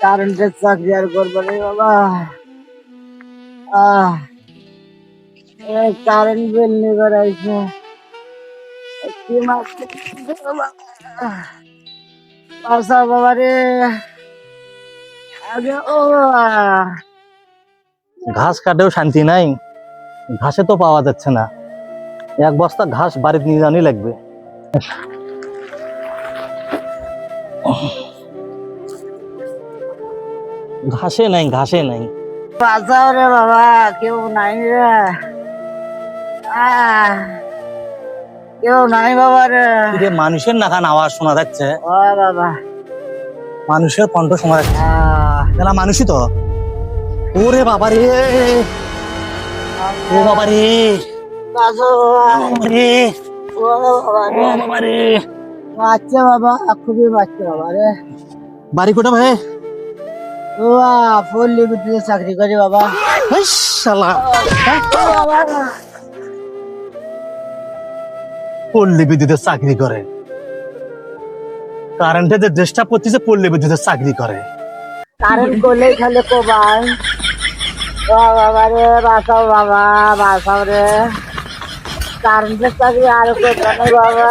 কারেন্টের চাকরি আর করবো রে বাবা। আহ কারেন্ট বিল নিয়ে বেড়াইছে কি মাস বাবা। বাসা বাবা রে আগে ও ঘাস কাটেও শান্তি নাই, ঘাসে তো পাওয়া যাচ্ছে না। এক বস্তা ঘাস বাড়িতে নিয়ে জানি লাগবে। ঘাসে নাই, ঘাসে নাই। বাঁচাও রে বাবা, কেউ নাই রে। কেউ নাই বাবা রে। যে মানুষের নাকান আওয়াজ শোনা যাচ্ছে, ও বাবা, মানুষের কণ্ঠ শোনা যাচ্ছে। এলা মানুষই তো। ওরে বাবা রে, ও বাবা রে, বাঁচাও বাবা রে, ও বাবা ও রে। বাবা রে। বাচ্চা বাবা, খুবই বাচ্চা বাবা রে। বাড়ি কোটা ভাই? ও পল্লী বিদ্যুতের চাকরি করি বাবা। এই শালা, পল্লী বিদ্যুতের চাকরি করে। কারেন্টে যে চেষ্টা করতেছে, পল্লী বিদ্যুতের চাকরি করে। কারেন্ট করলেই খালি কোবাই। ও বাবা রে, বাঁচাও বাবা, বাঁচাও রে। কারেন্টের চাকরি আর করবো না বাবা।